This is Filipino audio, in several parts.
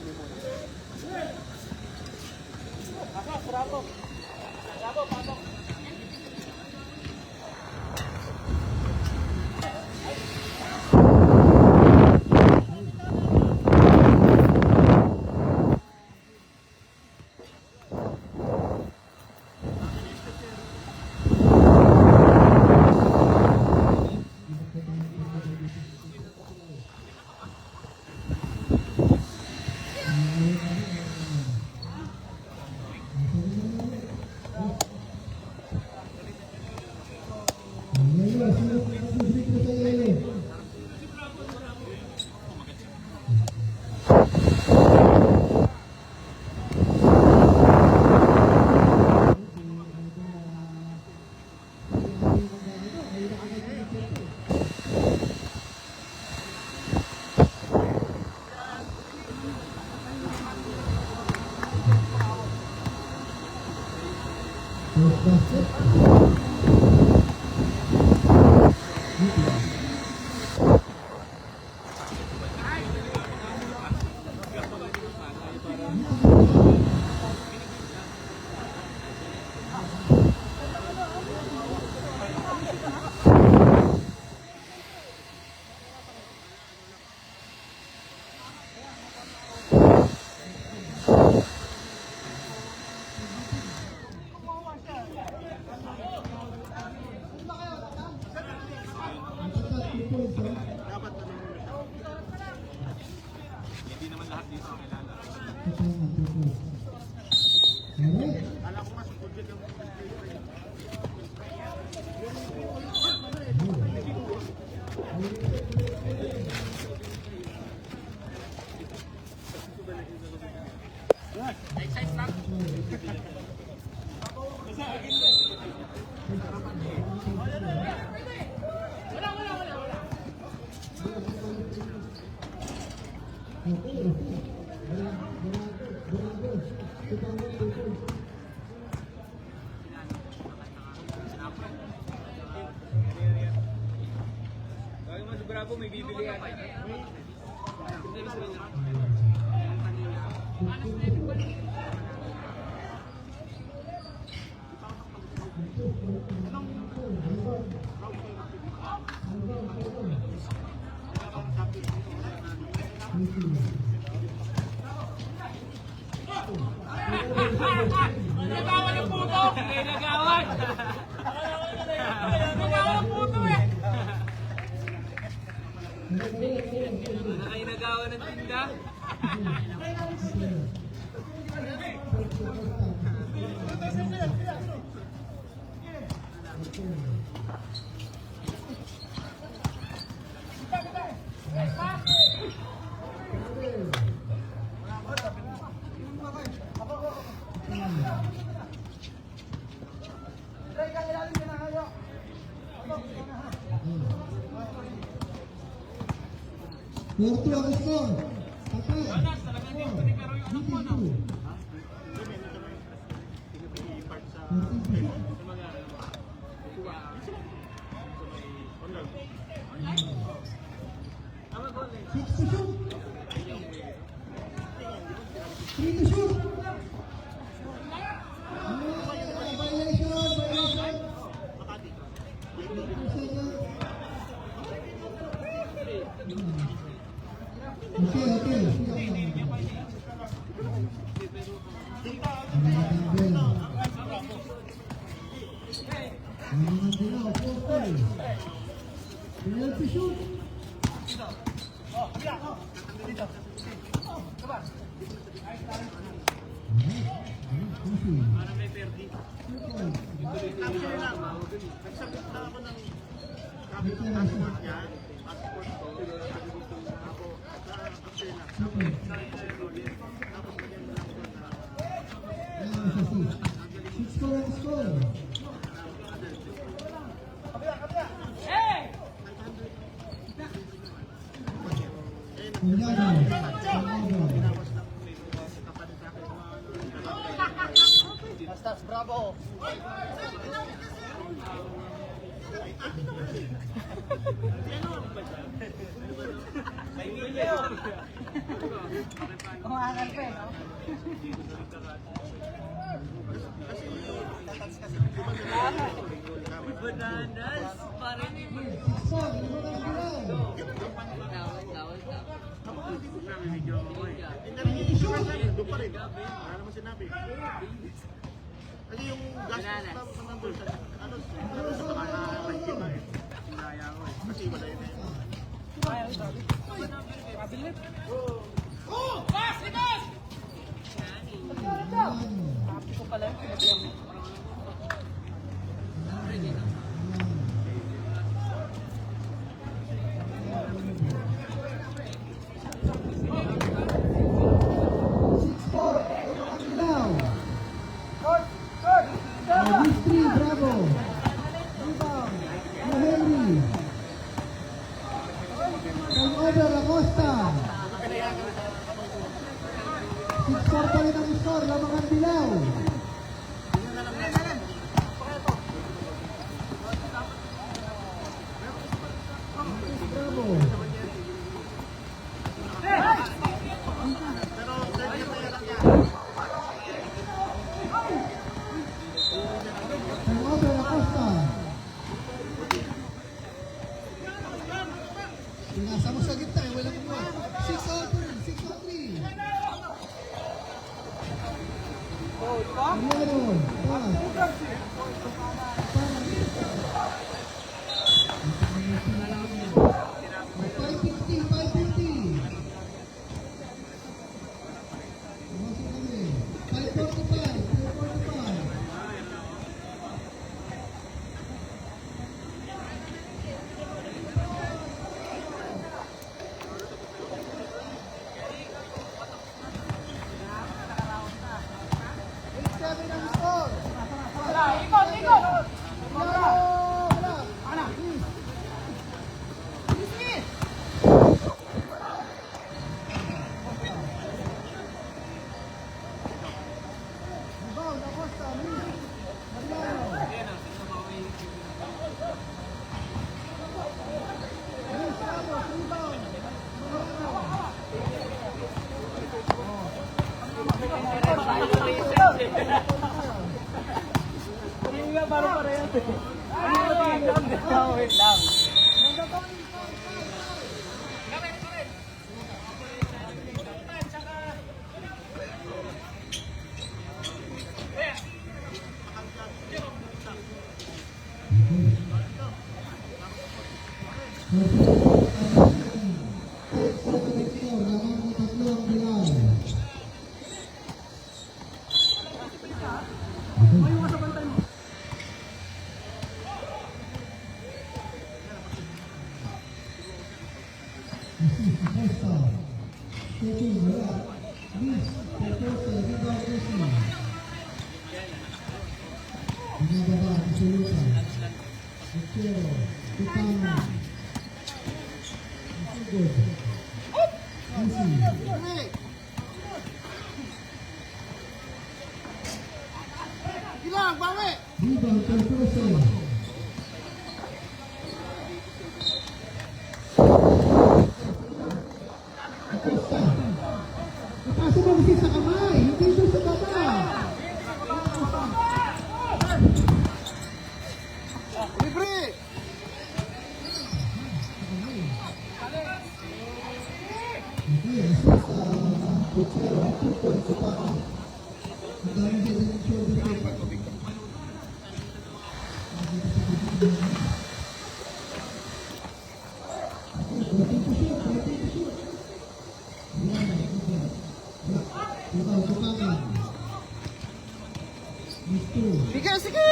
kami muna. Pasok, bravo. Bravo, pasok. Hindi naman lahat dito ang kilala. Alam ko mas budget yung exercise lang. Bravo, may bibili yan. Nagawan ng puto! Nagawan! Nagawan ng puto eh! Nakainagawa ng tinda. Puerto ang score. Patay. Talagang dito ni Pero yung anak mo, no? Six to shoot. Three to shoot. Parang may perdi. Tapos yun lang. Nagsabit na ako ng passport niya. Passport ko. Ako, sa-update na. Tapos ganyan na ako na. Score. Hey! Bastas, bravo! Ano ba siya? Umangal pa eh, no? Bananas! Parang Six-four, limang ang bilaw. Hindi rin yung issue kasi doon pa rin. Wala naman sinabi. Kasi yung gas na nandun sa ano sa mahigit na eh. Sinaya ko eh. Kasi wala yun eh. Pabilit. Oh! Boss! Boss! Happy ko pala. Six-four, limang ang bilaw. Mystery, bravo. Rebound, Henry. Turnover, Acosta. 6-4 pa rin ang score, lamang ang bilaw. Bravo. Turnover, Acosta. Pinasa mo sa gitna, walang kumuha. 6-0-3, 6-0-3. Ariano, pass. Wait lang. Ilang, bawi! Rebound, Percoso. Acosta. Ipasok mo kasi sa kamay, hindi doon sa baba. Libre! Okay, assist, Puchero, 2 points sa paka. Ang dami din yung shoulder tape. Sige, sige!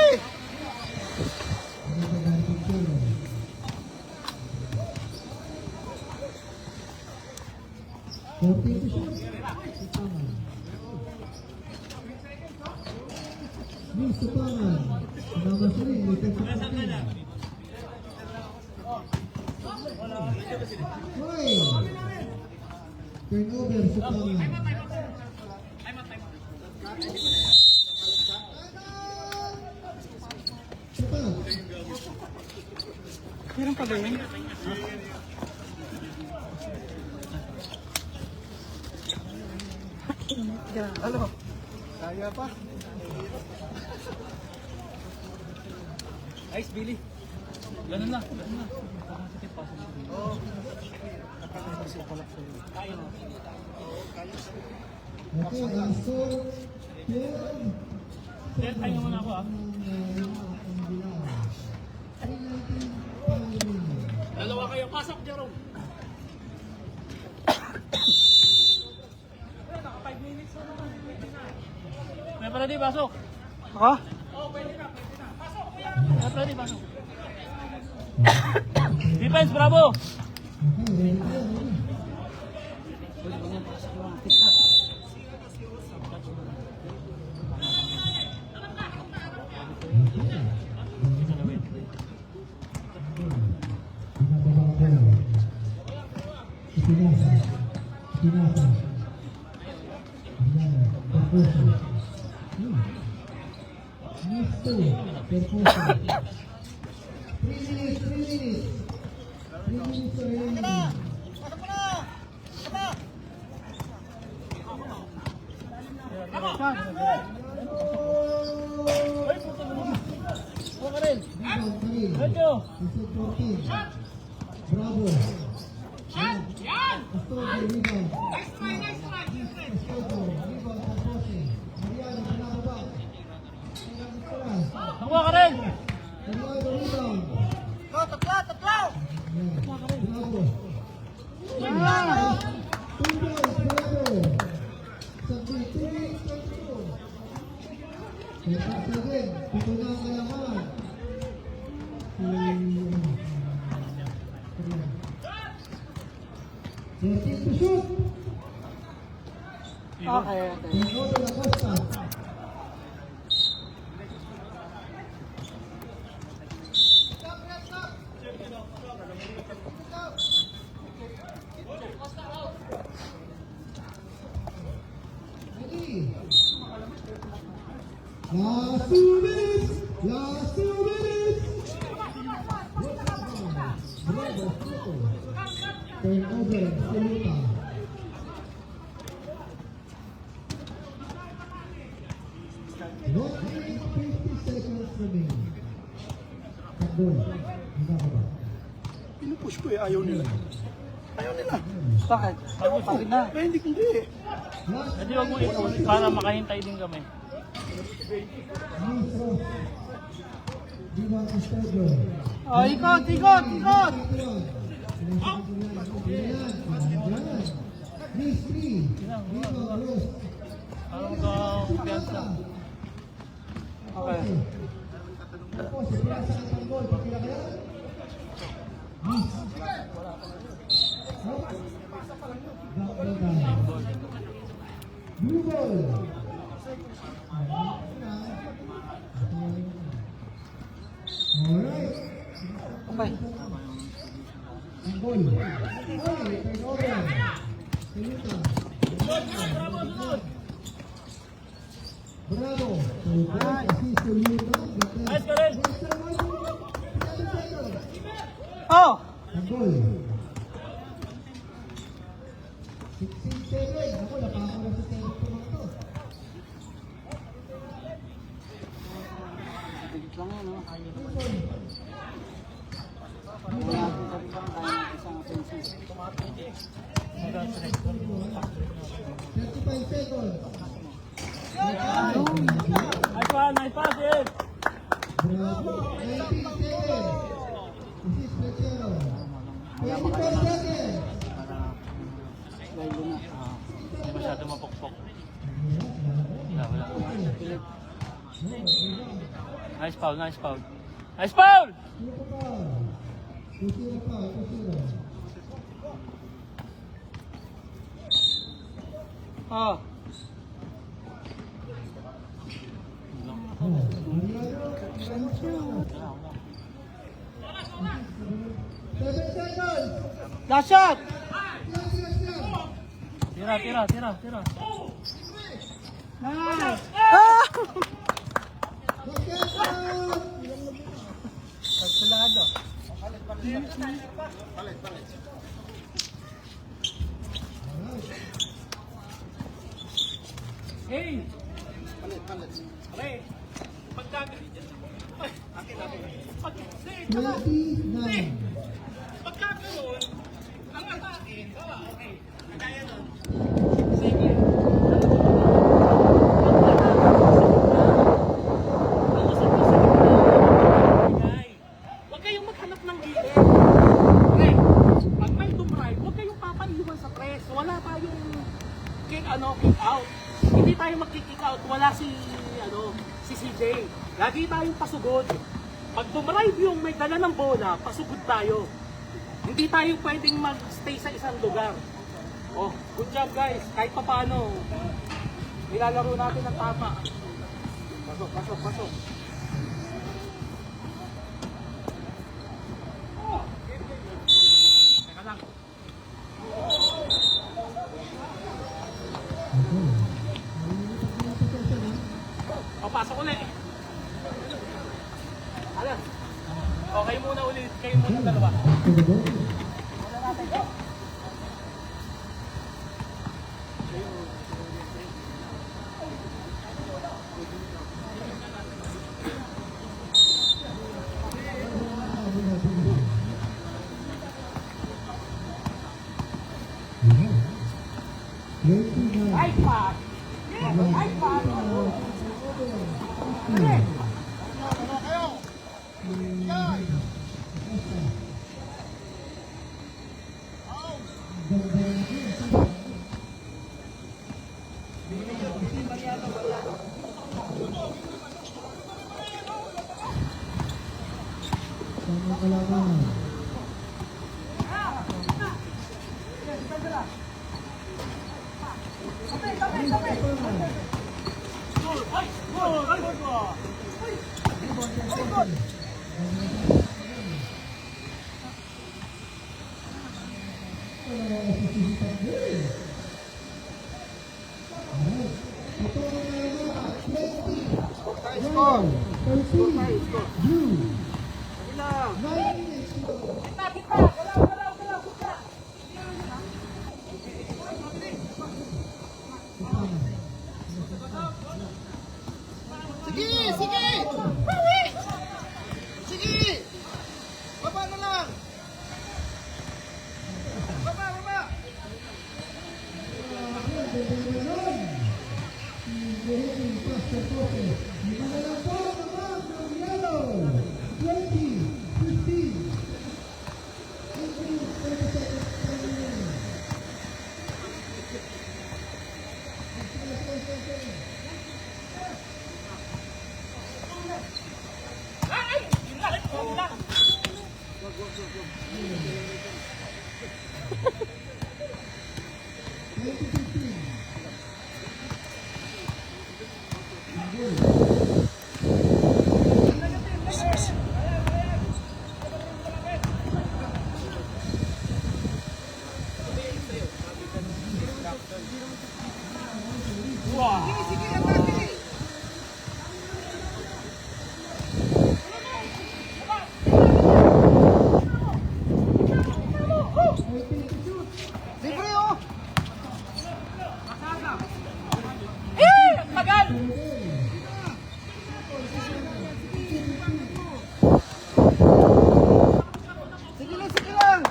Turnover sa pangan. Meron pa ba yun? Ano? Kaya pa. Ice, Billy. Ganun na. Sakit pa. Oo. Okay, ang score 12. Tayo muna ako ah. Dalawa kayo, pasok, Jerome. May pala di, pasok. Ha? May pala di, pasok. Defense, bravo! Medyo! Bravo. Yan! Yan! Astolfo, rebound. Nice try, nice try! Astolfo, rebound sa Jose. Mariano, pinababa. Nakuha ka rin! Mariano, rebound. Tatlo! Bravo. Two points, bravo. Sabi, 2 minutes lang ito. Pepas again. Ito na ang kalaman. 13 to shoot. Okay. Ino de la Costa. Ready. Last 2 minutes. Last 2 minutes. Bravo, Soto. Turnover, Soluta. Not 50 seconds remaining. Takbo. Hindi ako ba? Pinupush ko eh, ayaw nila. Ayaw nila. Bakit? Pagod na. Eh, hindi. Last Hindi, wag mo ito para makahintay din kami. Luis Ross. Divan Custodio. Oh, ikot! Miss Lee. Divan Ross. Parang kumpiyansa. Okay. Tapos, pinasa ng tanggol. Pakila kaya? Miss. Blue ball. Alright. Okay. Tanggol. Okay, turnover. Salita. Bravo. Assist to Luta. Nice ka rin! Oh! Tanggol. 16-7. Ako, napako na sa tennis ko mga to. Tigit lang yan, no? Wala natin sabi lang tayo ng isang offensive. 35 seconds. Nice one, Ed! Bravo. 19 seconds. Assist Pechero. 24 seconds. Dahil yun na. Hindi masyado mapokpok. Wala. Nice foul! Nice foul! Sino pa pa? 2-0 pa. 2-0. Oh! Mariano. 7 seconds. Last shot! Yes. Tira! Nice. Nagsulado. Hey! Palit. Pre! Pagkagalit dyan. Akin. Hindi, 29. pagkagalit, ang atake, okay. Kaya nun. Sige. Huwag kayong maghanap ng gilid. Pre, pag may dumrive, huwag kayong papaiwan sa press. Wala tayong kick out. Hindi tayo magkick out. Wala si CJ. Lagi tayong pasugod. Pag dumrive yung may dala ng bola, pasugod tayo. Hindi tayo pwedeng mag-stay sa isang lugar. Oh, good job guys. Kahit pa paano, nilalaro natin ng tama. Pasok. Teka lang. O, pasok ulit. Alam. O, kayo muna ulit. Kayo muna dalawa. Muna natin ito. Right pass. Right pass. Sige. Sama kalaban. Score. 13. Blue. 9 minutes to go. Sige! Bawi! Sige! Baba na lang! Baba! Ay! Yun lang. Wow! Sige, atake! Libre oh! Tagal! Sige lang!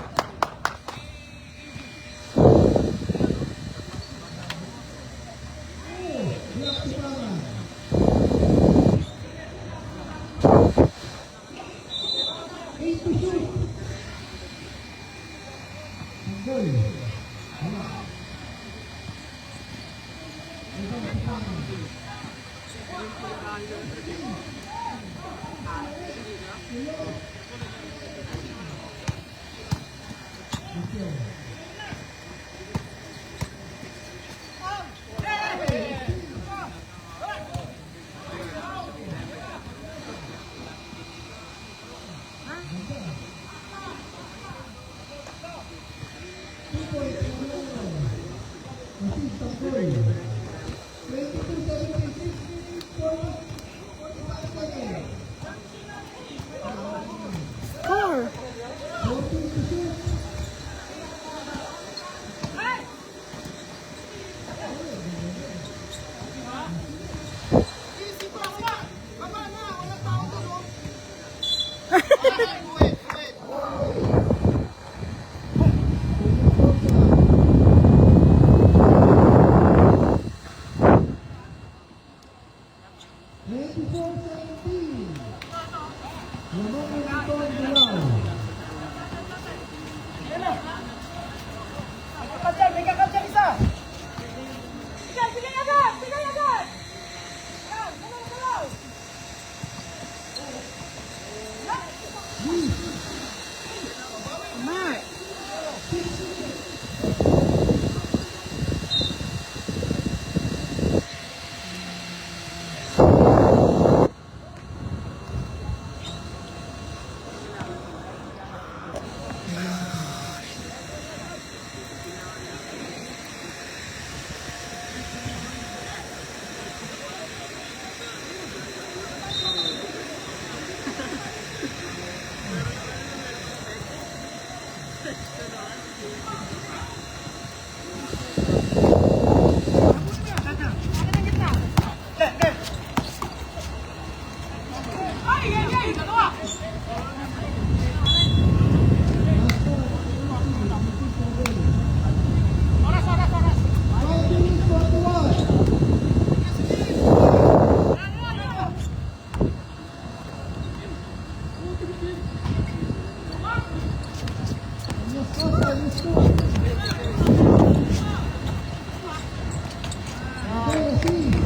assist.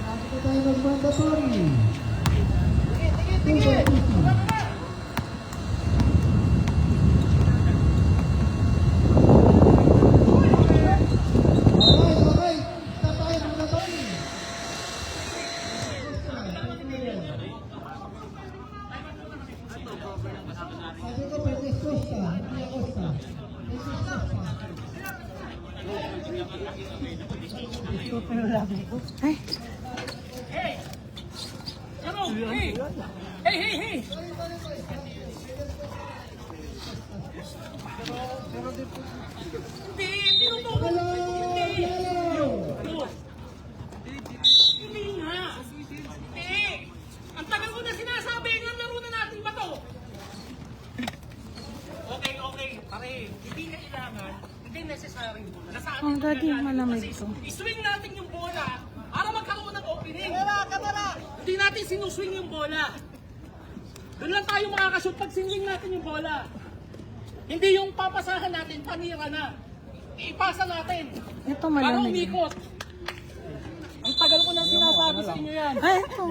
Pasok na tayo ng mandatory. Tingin! Alright. Stop tayo ng mandatory. Sabi ko, pwede Costa, hindi Costa. Ay, Ano? Hey! Hey, hey, hey! Hindi, tinutukan. Hindi. Hindi nga. Hindi. Ang tagal ko na sinasabi, nga laro na natin ba to? Okay, okay. Pare, hindi kailangan, hindi necessary. Nasa atin Ang daddy, talaga. malamig Kasi to. iswing natin yung bola para magkaroon ng opening. Kamera! Hindi natin sinuswing yung bola. Doon lang tayo makakashoot pag sinwing natin yung bola. Hindi yung papasahan natin, panira na. Ipasa natin. ito Para malamig. umikot. Ang tagal ko nang sinasabi sa inyo yan. Ay, ito.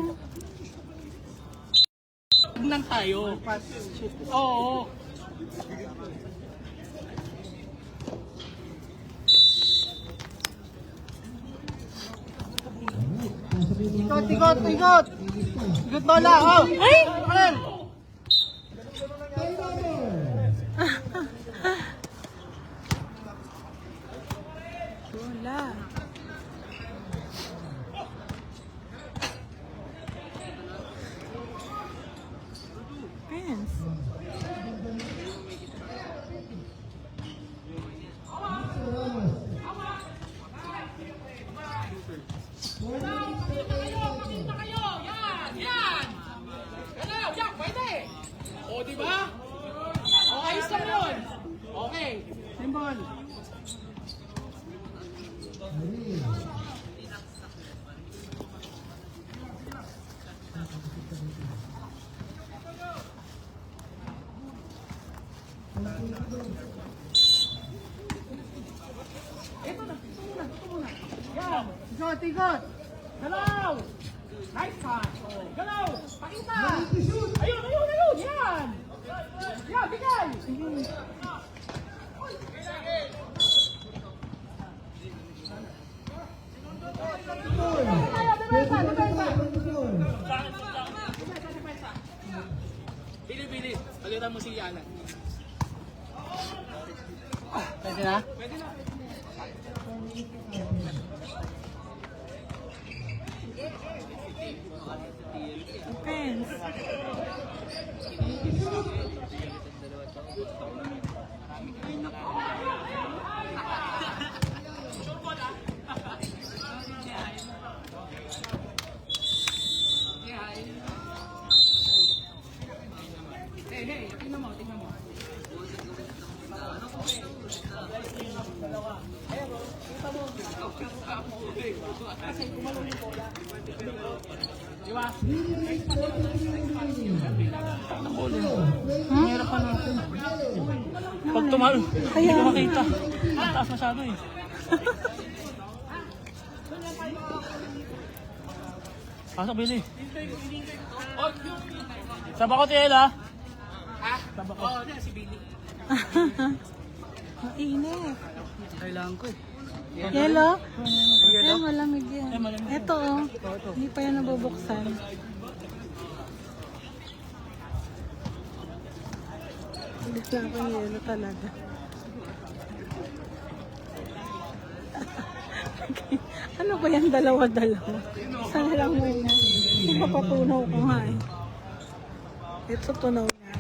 Tignan tayo. Oo. Ikot! Ikot bola! Oh! Ay! Ayan! Wala. Pens. Pakita kayo. Yan. Yan. Hello. Yan. Pwede. O, di ba? O, ayos lang yun. Okay. Simbol. Ito na. Ito muna. Yan. Ikot! Galaw! Nice pass! Oh, galaw! Pakita! Ayun! Yan! Yan! Bigay! Bili-bili. Palitan mo si Yana. Pwede na? Pwede na. Pens. Hey, hey, tingnan mo. Kasi kumalong yung bola. Di ba? Mahirap pa natin. Pag tumal, hindi ko makita. Ang taas masyado eh. Pasok, Billy. Saba ko, Tiela. Ha? Saba ko. Oo, si Billy. Mainit. Kailangan ko eh. Yellow? Ay, malamig yan. Ay, malamig. Ito, oh. Hindi pa yan nabubuksan. Hindi ko yung yellow talaga. Ano ba yan? Dalawa-dalawa. Isa na lang muna. Hindi pa patunaw ko nga eh. Ito tunaw niya.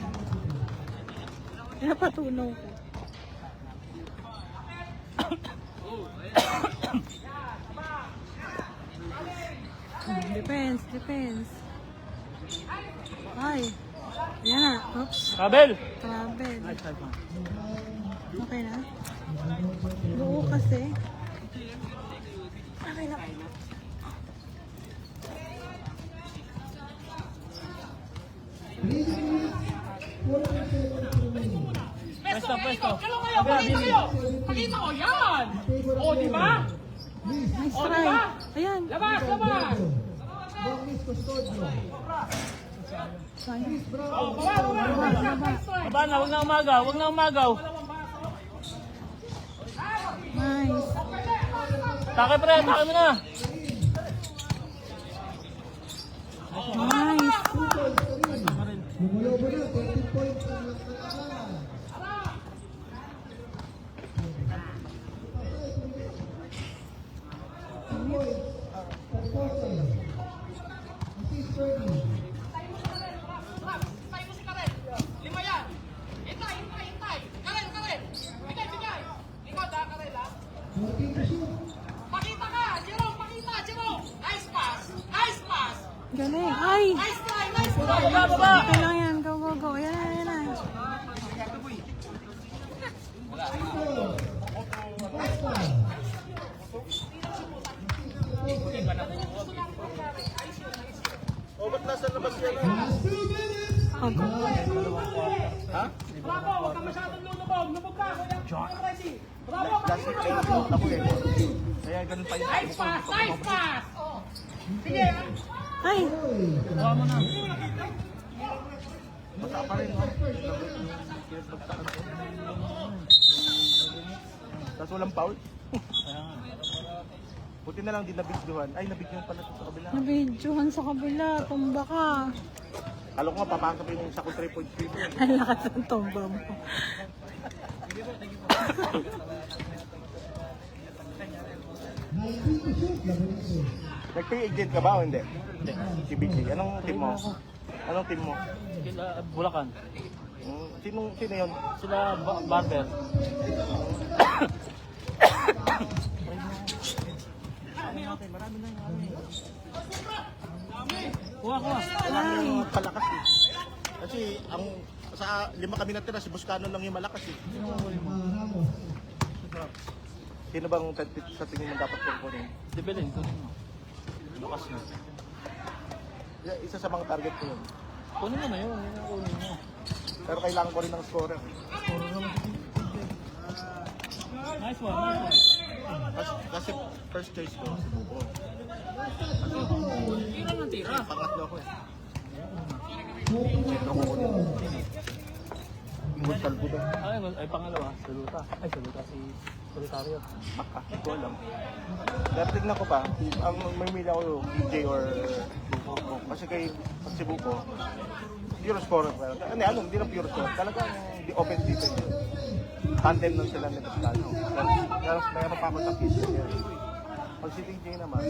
Pinapatunaw ko. Depends. Ay. Yan na. Oops. Kabel! Travel. Okay na? Buo kasi. Okay na. Pwesto. Kailan kayo? Pakita kayo! Pakita ko! Yan! O, di ba? Nice O, di try. Labas! Labas! Bongis Custodio. Sayang. Baba na, huwag na umagaw, huwag na umagaw. Nice. Takay pre, takay mo na. Nice. Lumulobo na, 13 points ang nagkakaroon. Assist Fergie. Martin to shoot. Galing. Ay! Baba, baba. Okay lang yan. Go, go, go. Ayan na, ayan na. O, ba't nasa labas yan? Last 2 minutes. Okay. Ha? Bravo, huwag ka masyadong lulubog. Lubog ka, kuya. Ready. Bravo, Last week kayo ako eh. Kaya ganun pa yun. nice pass, nice pass. Sige, Ay! kuha mo na. Bata pa rin. no? Tapos walang foul. Buti na lang di nabidyohan. Ay, nabidyohan pala ito sa kabila. Nabidyohan sa kabila. Tumba ka. Kala ko nga papasok yung sa 3.3 mo. Ang lakas ng tumba mo. Nag-free agent ka ba o hindi? Hindi. Si BJ. Anong team mo? Anong team mo? Sila, Bulacan. Sino yun? Sila, Barber. Kuha, kuha. Kailangan yung palakas eh. Kasi ang sa 5 kami natira, si Buscano lang yung malakas eh. Sino bang sa tingin mo dapat kunin? Si Belen, kunin mo. Lukas na. Isa sa mga target ko yun. Kunin mo na yun, yun ang kunin mo. Pero kailangan ko rin ng scorer. Nice one, nice one. Kasi first choice ko, si Buko. Tira ng tira. Pangatlo ko eh. Sentro ko kunin. Immortal ko daw. Ay, pangalawa, Saluta. Ay, Saluta si Solitario. Baka, hindi ko alam. Pero tignan ko pa, ang may mila ko yung DJ or Buko. Kasi kay pag si Buko, pure scorer. Hindi na pure scorer. Talagang di open defense yun. Tandem lang sila ni Buscano. Pero mayroon pa ako sa kiss niya. Pag si DJ naman,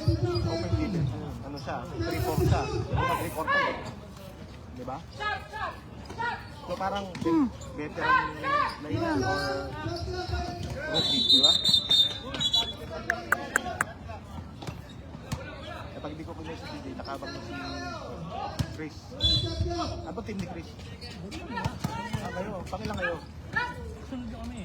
open defense yun. Ano siya, 3-4 siya. Hindi na 3-4 eh. Di ba? So parang veteran line or rookie, di ba? Kapag di ko punya si DJ, nakabang si Chris. Ano team ni Chris? Kayo, pangilang kayo? Sunod na kami.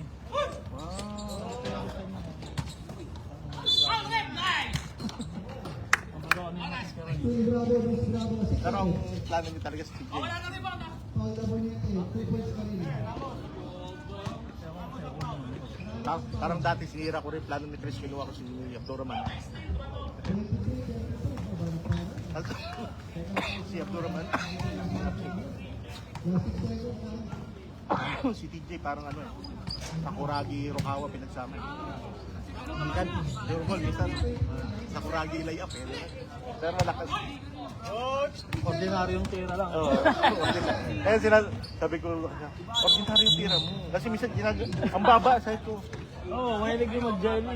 Pero ang plano niya talaga si DJ. Parang dati sinira ko rin plano ni Chris, kinuha ko si Abdurrahman. Si Abdurrahman. Si TJ parang ano eh. Sakuragi Rokawa pinagsama. Minsan, Durgol, minsan Sakuragi layup eh. Pero malakas. Ordinaryong tira lang. Oo. Kaya sabi ko, ordinaryong tira mo. Kasi minsan ang baba, sabi ko, Oo, mahilig yung mag-jelly.